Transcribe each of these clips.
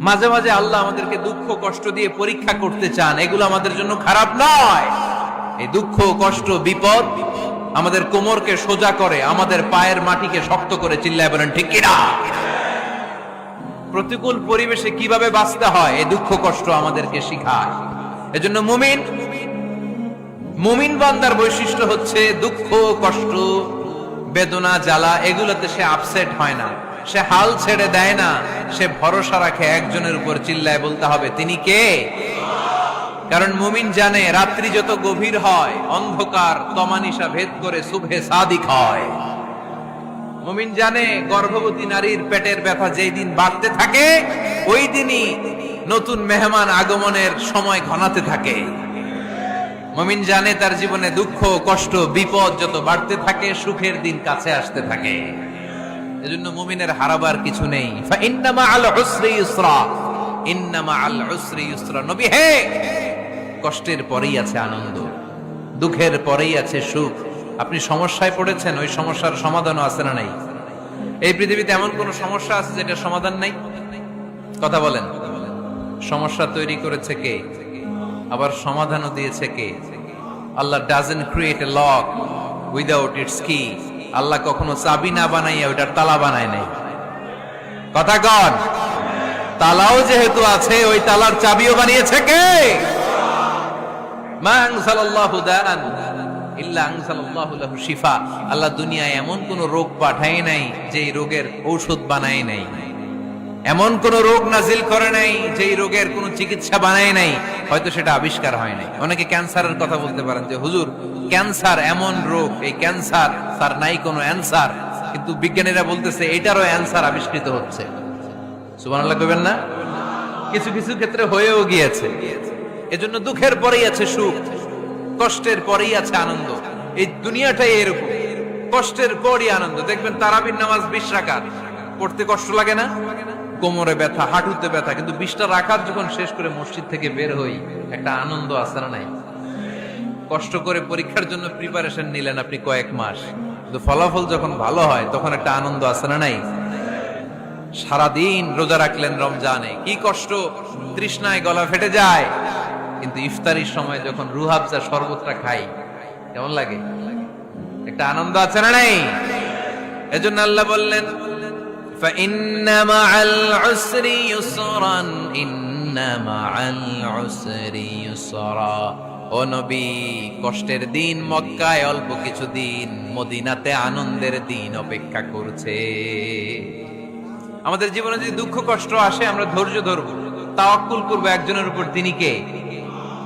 মাঝে মাঝে আল্লাহ আমাদেরকে দুঃখ কষ্ট দিয়ে পরীক্ষা করতে চান, এগুলো আমাদের জন্য খারাপ নয়। এই দুঃখ কষ্ট বিপদ আমাদের কোমরকে সোজা করে, আমাদের পায়ের মাটিকে শক্ত করে। চিল্লায় বলেন ঠিক কিনা? প্রতিকূল পরিবেশে কিভাবে বাঁচতে হয় এই দুঃখ কষ্ট আমাদেরকে শিখায়। এজন্য মুমিন বান্দার বৈশিষ্ট্য হচ্ছে দুঃখ কষ্ট বেদনা জ্বালা এগুলোতে সে আপসেট হয় না, সে হাল ছেড়ে দেয় না, সে ভরসা রাখে একজনের উপর। চিল্লায় বলতে হবে তিনি কে? কারণ মুমিন জানে রাত্রি যত গভীর হয় অন্ধকার তমানিসা ভেদ করে সুবহে সাদিক হয়। মুমিন জানে গর্ভবতী নারীর পেটের ব্যথা যেই দিন বাড়তে থাকে ওই দিনই নতুন মেহমান আগমনের সময় ঘনাতে থাকে। মুমিন জানে তার জীবনে দুঃখ কষ্ট বিপদ যত বাড়তে থাকে সুখের দিন কাছে আসতে থাকে। এজন্য মুমিনের হারাবার কিছু নেই। ফাইন্না মাআল উসরি ইউসরা, ইন্না মাআল উসরি ইউসরা। নবী হে, কষ্টের পরেই আছে আনন্দ, দুঃখের পরেই আছে সুখ। আপনি সমস্যায় পড়েছেন, ওই সমস্যার সমাধানও আছে না নাই? এই পৃথিবীতে এমন কোন সমস্যা আছে যেটা সমাধান নাই? কথা বলেন। সমস্যা তৈরি করেছে কে? আবার সমাধানও দিয়েছে কে? আল্লাহ doesn't create a lock without its key. আল্লাহ কখনো চাবি না বানাইয়া ওইটার তালা বানায় নাই। কথা কন। তালাও যেহেতু আছে ওই তালার চাবিও বানিয়েছে কে? মা আনজালাল্লাহু দাআন ইল্লা আনজালাল্লাহু লাহু শিফা। আল্লাহ দুনিয়ায় এমন কোন রোগ পাঠায় নাই যেই রোগের ঔষধ বানায় নাই, এমন কোন রোগ নাজিল করে নাই যেই রোগের কোন চিকিৎসা বানায় নাই, হয়তো সেটা আবিষ্কার হয় নাই। অনেকে ক্যান্সারের কথা বলতে পারেন যে হুজুর ক্যান্সার এমন রোগ, এই ক্যান্সার তার নাই কোনো অ্যানসার, কিন্তু বিজ্ঞানীরা বলতেছে এটারও অ্যানসার আবিষ্কৃত হচ্ছে। সুবহানাল্লাহ কইবেন না? কিছু কিছু ক্ষেত্রে হয়েও গিয়েছে। এজন্য দুঃখের পরেই আছে সুখ, কষ্টের পরেই আছে আনন্দ। এই দুনিয়াটাই এরকম, কষ্টের পরই আনন্দ। দেখবেন তারাবির নামাজ 20 রাকাত পড়তে কষ্ট লাগে না? কোমরে ব্যথা, হাঁটুতে ব্যথা, কিন্তু 20টা রাকাত যখন শেষ করে মসজিদ থেকে বের হই একটা আনন্দ আছে না নাই? কষ্ট করে পরীক্ষার জন্য প্রিপারেশন নিলেন আপনি কয়েক মাস, কিন্তু ফলাফল যখন ভালো হয় তখন একটা আনন্দ আছে না নাই? সারাদিন রোজা রাখলেন রমজানে, কি কষ্ট, তৃষ্ণায় গলা ফেটে যায়, কিন্তু ইফতারির সময় যখন রুহাবজা শরবতটা খাই কেমন লাগে? একটা আনন্দ আছে না নাই? এজন্য আল্লাহ বললেন ফাইন্না মাআল উসরি ইউসরান, ইন্না মাআল উসরি ইউসরা। ও নবী, কষ্টের দিন মক্কায় অল্প কিছু দিন, মদিনাতে আনন্দের দিন অপেক্ষা করছে। আমাদের জীবনে যদি দুঃখ কষ্ট আসে আমরা ধৈর্য ধরবো, তাওয়াক্কুল করবো একজনের উপর, তিনি কে?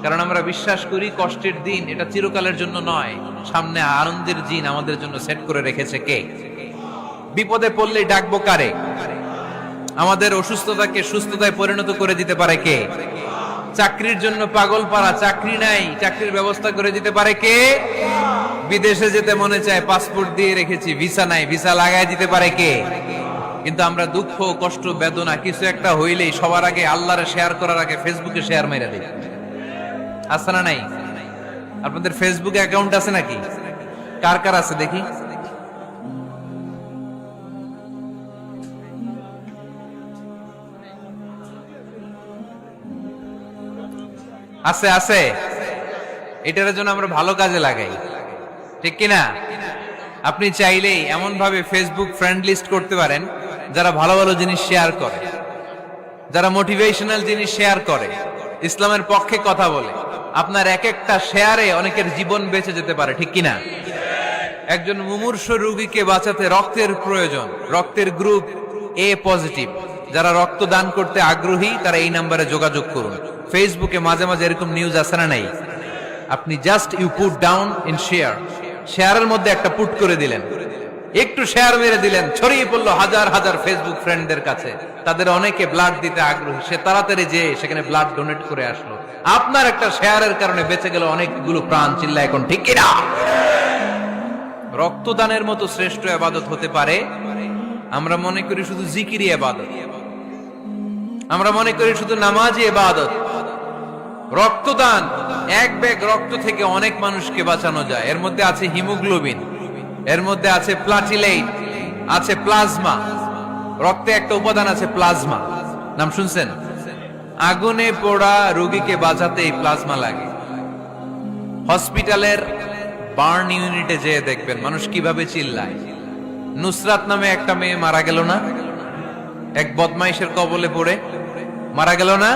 কারণ আমরা বিশ্বাস করি কষ্টের দিন এটা চিরকালের জন্য নয়, সামনে আনন্দের দিন আমাদের জন্য সেট করে রেখেছে কে? বিপদে পড়লে ডাকবো কারে? আমাদের অসুস্থতাকে সুস্থতায় পরিণত করে দিতে পারে কে? চাকরির জন্য পাগল পারা, চাকরি নাই, চাকরির ব্যবস্থা করে দিতে পারে কে? বিদেশে যেতে মনে চায়, পাসপোর্ট দিয়ে রেখেছি, ভিসা নাই, ভিসা লাগায় দিতে পারে কে? কিন্তু আমরা দুঃখ কষ্ট বেদনা কিছু একটা হইলেই সবার আগে আল্লাহরে শেয়ার করার আগে ফেসবুকে শেয়ার মেরে দিই। আছে না নাই? আপনাদের ফেসবুকে অ্যাকাউন্ট আছে নাকি? কার কার আছে দেখি? আছে আছে। এটার জন্য আমরা ভালো কাজে লাগাই, ঠিক কিনা? আপনি চাইলেই এমন ভাবে ফেসবুক ফ্রেন্ড লিস্ট করতে পারেন যারা ভালো ভালো জিনিস শেয়ার করে, যারা মোটিভেশনাল জিনিস শেয়ার করে, ইসলামের পক্ষে কথা বলে। আপনার এক একটা শেয়ারে অনেকের জীবন বেঁচে যেতে পারে, ঠিক কিনা? একজন মুমূর্ষু রোগীকে বাঁচাতে রক্তের প্রয়োজন, রক্তের গ্রুপ এ পজিটিভ। যারা রক্ত দান করতে আগ্রহী তারা এই নাম্বারে যোগাযোগ করুন। ফেসবুকে মাঝে মাঝে এরকম নিউজ আসে না নাই? আপনি just you put down in share, শেয়ারের মধ্যে একটা পুট করে দিলেন, একটু শেয়ার মেরে দিলেন, ছড়িয়ে পড়লো হাজার হাজার ফেসবুক ফ্রেন্ডদের কাছে। তাদের অনেকে ব্লাড দিতে আগ্রহী, সে তাড়াতাড়ি যে সেখানে ব্লাড ডোনেট করে আসলো। আপনার একটা শেয়ারের কারণে বেঁচে গেল অনেকগুলো প্রাণ। চিল্লা এখন ঠিক কিনা? রক্তদানের মতো শ্রেষ্ঠ ইবাদত হতে পারে? আমরা মনে করি শুধু জিকিরি ইবাদত, আমরা মনে করি শুধু নামাজি ইবাদত। রক্তদান, এক ব্যাগ রক্ত থেকে অনেক মানুষকে বাঁচানো যায়। এর মধ্যে আছে হিমোগ্লোবিন, এর মধ্যে আছে প্লাটিলেট, আছে প্লাজমা। রক্তে একটা উপাদান আছে প্লাজমা, নাম শুনছেন? আগুনে পোড়া রোগীকে বাঁচাতে প্লাজমা লাগে। হসপিটালের বার্ন ইউনিটে যেয়ে দেখবেন মানুষ কিভাবে চিল্লায়। নুসরাত নামে একটা মেয়ে মারা গেল না, এক বদমাইশের কবলে পড়ে মারা গেল না?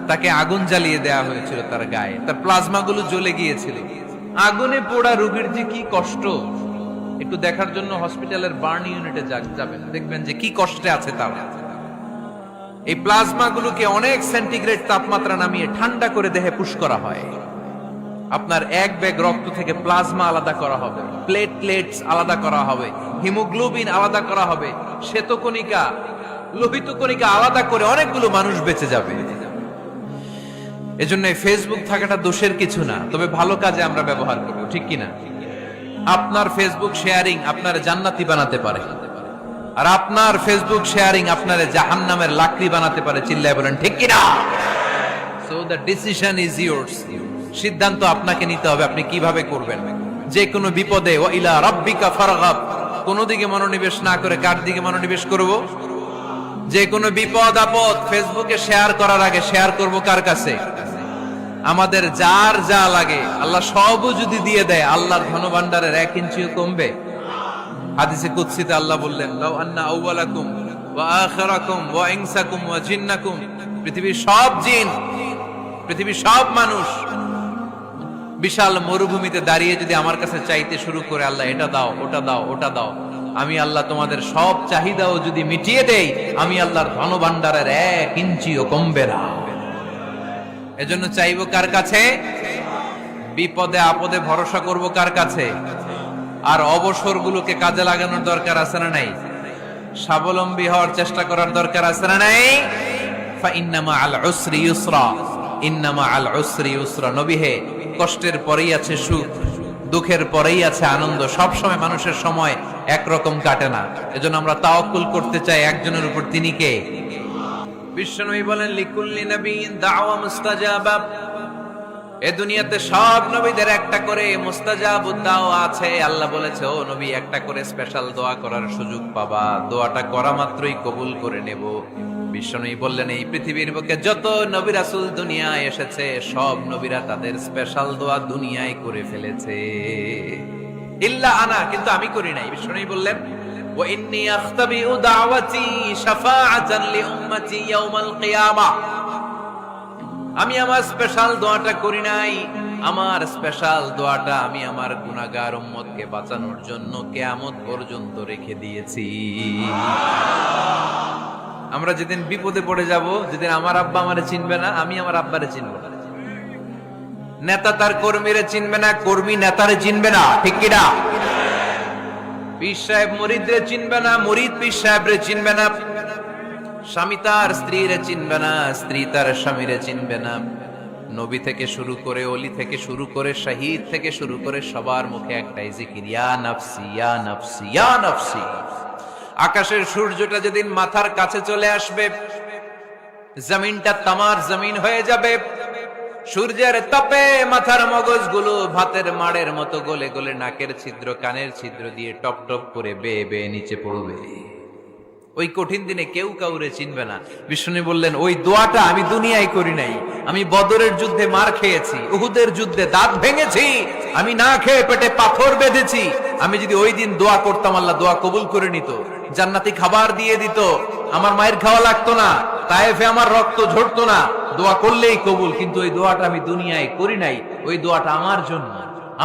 তাকে আগুন জ্বালিয়ে দেওয়া হয়েছিল তার গায়ে, তার প্লাজমা গুলো জ্বলে গিয়েছিল। আগুনে পোড়া রোগীর যে কি কষ্ট, একটু দেখার জন্য হসপিটালের বার্ন ইউনিটে যাবেন, দেখবেন যে কি কষ্টে আছে তারা। এই প্লাজমা গুলোকে অনেক সেন্টিগ্রেড তাপমাত্রা নামিয়ে ঠান্ডা করে দেহে পুশ করা হয়। আপনার এক ব্যাগ রক্ত থেকে প্লাজমা আলাদা করা হবে, প্লেটলেটস আলাদা করা হবে, হিমোগ্লোবিন আলাদা করা হবে, শ্বেতকণিকা, লোহিত কণিকা আলাদা করে অনেকগুলো মানুষ বেঁচে যাবে। এজন্য ফেসবুক থাকাটা দোষের কিছু না, তবে ভালো কাজে আমরা ব্যবহার করব, ঠিক কিনা? আপনার ফেসবুক শেয়ারিং আপনার জান্নাতি বানাতে পারে, আর আপনার ফেসবুক শেয়ারিং আপনার জাহান্নামের লাকড়ি বানাতে পারে। চিল্লায় বলেন ঠিক কিনা? So the decision is yours. সিদ্ধান্ত আপনাকে নিতে হবে, আপনি কিভাবে করবেন। যে কোনো বিপদে ওয়া ইলা রাব্বিকা ফারগাব, কোন দিকে মনোনিবেশ না করে কার দিকে মনোনিবেশ করব? যে কোনো বিপদ আপদ ফেসবুকে শেয়ার করার আগে শেয়ার করব কার কাছে? আমাদের যার যা লাগে আল্লাহ সবও যদি দিয়ে দেয়, আল্লাহর ধনভাণ্ডারের 1 ইঞ্চিও কমবে? হাদিসে কুদসিতে আল্লাহ বললেন, লাউ আন্না আউওয়ালাকুম ওয়া আখিরাকুম ওয়া ইনসাকুম ওয়া জিন্নাকুম, পৃথিবীর সব জিন, পৃথিবীর সব মানুষ বিশাল মরুভূমিতে দাঁড়িয়ে যদি আমার কাছে চাইতে শুরু করে, আল্লাহ এটা দাও, ওটা দাও, ওটা দাও, আমি আল্লাহ তোমাদের সব চাহিদাও যদি মিটিয়ে দেই, আমি আল্লাহর ধনভাণ্ডারের 1 ইঞ্চিও কমবে না। এজন্য চাইবো কার কাছে? বিপদে আপদে ভরসা করব কার কাছে? আর অবসরগুলোকে কাজে লাগানোর দরকার আছে না নাই? স্বাবলম্বী হওয়ার চেষ্টা করার দরকার আছে না নাই? ফা ইন্নামা আল উসরি ইউসরা, ইন্নামা আল উসরি ইউসরা। নবী হে, কষ্টের পরেই আছে সুখ, দুঃখের পরেই আছে আনন্দ। সব সময় মানুষের সময় একরকম কাটে না। এজন্য আমরা তাওয়াক্কুল করতে চাই একজনের উপর, তিনি কে? বিশ্বনবী বলেন, লিকুল্লি নাবিয়্যিন দাওয়া মুস্তাজাবা। এ দুনিয়াতে সব নবীদের একটা করে মুস্তাজাবুদ দাওয়া আছে। আল্লাহ বলেছে, ও নবী, একটা করে স্পেশাল দোয়া করার সুযোগ পাবা, দোয়াটা করা মাত্রই কবুল করে নেব। বিশ্বনবী বললেন, এই পৃথিবীর বুকে যত নবী রাসূল দুনিয়ায় এসেছে, সব নবীরা তাদের স্পেশাল দোয়া দুনিয়ায় করে ফেলেছে, ইল্লা আনা, কিন্তু আমি করি নাই। বিশ্বনবী বললেন, ওয়া ইন্নী আখতাবিউ দাওয়াতি শাফাআতান লিউম্মতি ইয়াউমাল কিয়ামাহ। আমি আমার স্পেশাল দোয়াটা করি নাই, আমার স্পেশাল দোয়াটা আমি আমার গুনাহগার উম্মতকে বাঁচানোর জন্য কিয়ামত পর্যন্ত রেখে দিয়েছি। আমরা যেদিন বিপদে পড়ে যাব, যেদিন আমার আব্বা আমারে চিনবে না, আমি আমার আব্বারে চিনব না, নেতা তার কর্মীরে চিনবে না, কর্মী নেতারে চিনবে না, ঠিক কি না? পীর সাহেব মুরিদরে চিনবে না, মুরিদ পীর সাহেবরে চিনবে না, স্বামী তার স্ত্রীরে চিনবে না, স্ত্রী তার স্বামীরে চিনবে না। নবী থেকে শুরু করে, ওলি থেকে শুরু করে, শহীদ থেকে শুরু করে সবার মুখে একটাই জিকির, ইয়া নাফসি ইয়া নাফসি ইয়া নাফসি। আকাশের সূর্যটা যেদিন মাথার কাছে চলে আসবে, জমিনটা তামার জমিন হয়ে যাবে, সূর্যের তাপে মাথার মগজগুলো ভাতের মাড়ের মতো গলে গলে নাকের ছিদ্র কানের ছিদ্র দিয়ে টপ টপ করে বেয়ে বেয়ে নিচে পড়বে। ওই কঠিন দিনে কেউ কাউরে চিনবে না। বিষ্ণু বললেন, ওই দোয়াটা আমি দুনিয়ায় করি নাই, আমি বদরের যুদ্ধে মার খেয়েছি, উহুদের যুদ্ধে দাঁত ভেঙেছি, আমি না খেয়ে পেটে পাথর বেঁধেছি। আমি যদি ওই দিন দোয়া করতাম, আল্লাহ দোয়া কবুল করে নিত, জান্নাতি খাবার দিয়ে দিত, আমার মায়ের খাওয়া লাগতো না, তায়েফে আমার রক্ত ঝরতো না, দোয়া করলেই কবুল। কিন্তু ওই দোয়াটা আমি দুনিয়ায় করি নাই, ওই দোয়াটা আমার জন্য,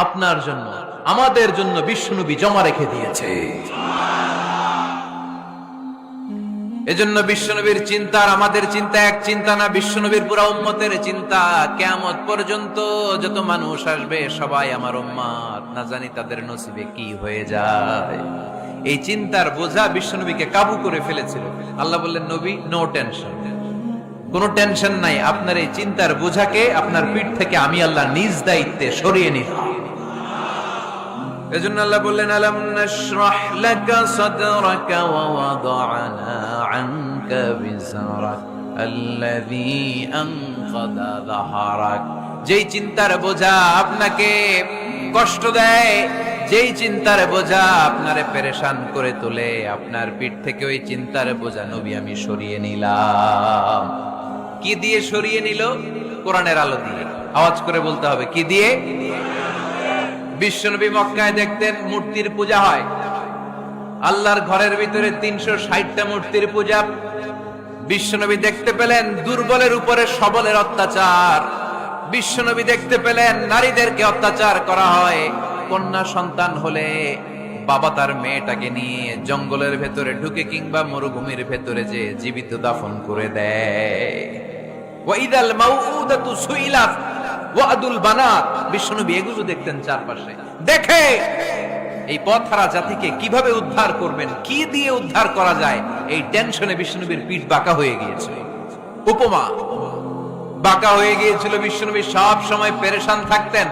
আপনার জন্য, আমাদের জন্য বিশ্বনবী জমা রেখে দিয়েছে। এজন্য বিশ্বনবীর চিন্তা আর আমাদের চিন্তা এক চিন্তা না, বিশ্বনবীর পুরা উম্মতের চিন্তা। কিয়ামত পর্যন্ত যত মানুষ আসবে সবাই আমার উম্মত, না জানি তাদের নসিবে কি হয়ে যায়। এই চিন্তার বোঝা বিশ্বনবীকে কাবু করে ফেলেছিল। আল্লাহ বললেন, নবী, নো টেনশন, কোনো টেনশন নাই, আপনার এই চিন্তার বোঝাকে আপনার পিঠ থেকে আমি আল্লাহ নিজ দায়িত্বে সরিয়ে নিলাম। এজন্য আল্লাহ বললেন, আলাম নাশরাহ লাকা সাদরাকা ওয়া ওয়াদা'না আনকা বিজরাক আল্লাযী আনকাদা যাহরাক। যেই চিন্তার বোঝা আপনাকে কষ্ট দেয়, যেই চিন্তার বোঝা আপনারে পেরেশান করে তোলে, আপনার পিঠ থেকে ওই চিন্তার বোঝা নবী আমি সরিয়ে নিলাম। কি দিয়ে সরিয়ে নিল? কোরআনের আলো দিয়ে। আওয়াজ করে বলতে হবে, কি দিয়ে? বিশ্বনবী মক্কায় দেখতেন মূর্তির পূজা হয়, আল্লাহর ঘরের ভিতরে 360টা মূর্তির পূজা। বিশ্বনবী দেখতে পেলেন দুর্বলের উপরে সবলের অত্যাচার। বিশ্বনবী দেখতে পেলেন নারীদেরকে অত্যাচার করা হয়। কন্যা সন্তান হলে বাবা তার মেয়েটাকে নিয়ে জঙ্গলের ভেতরে ঢুকে কিংবা মরুভূমির ভেতরে যে জীবিত দাফন করে দেয়। ওয়াইদাল মাউউদাতু সুইলাত ওয়াদুল বানাত। বিশ্বনবী এগুলো দেখতেন চারপাশে। দেখে এই পথহারা জাতিকে কিভাবে উদ্ধার করবেন, কি দিয়ে উদ্ধার করা যায়, এই টেনশনে বিশ্বনবীর পিঠ বাঁকা হয়ে গিয়েছিল। উপমা বাঁকা হয়ে গিয়েছিল। বিশ্বনবী সব সময় পেরেশান থাকতেন।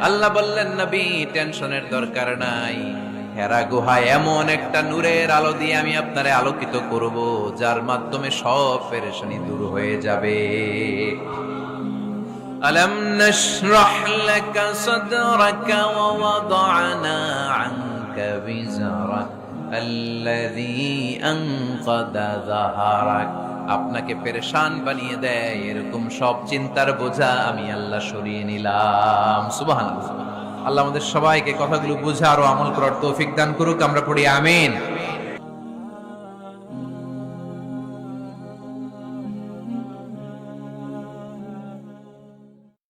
আল্লাহ বললেন, নবী টেনশনের দরকার নাই, হেরা গুহায় এমন একটা নূরের আলো দিয়ে আমি আপনারে আলোকিত করব, যার মাধ্যমে সব পেরেশানি দূর হয়ে যাবে। ألم نشرح لك صدرك ووضعنا عنك وزرك الذي أنقض ظهرك। আপনাকে পেরেশান বানিয়ে দেয় এরকম সব চিন্তার বোঝা আমি আল্লাহ সরিয়ে নিলাম। সুবহানাল্লাহ। আল্লাহ আমাদের সবাইকে কথাগুলো বুঝার ও আমল করার তৌফিক দান করুক। আমরা পড়ি আমিন।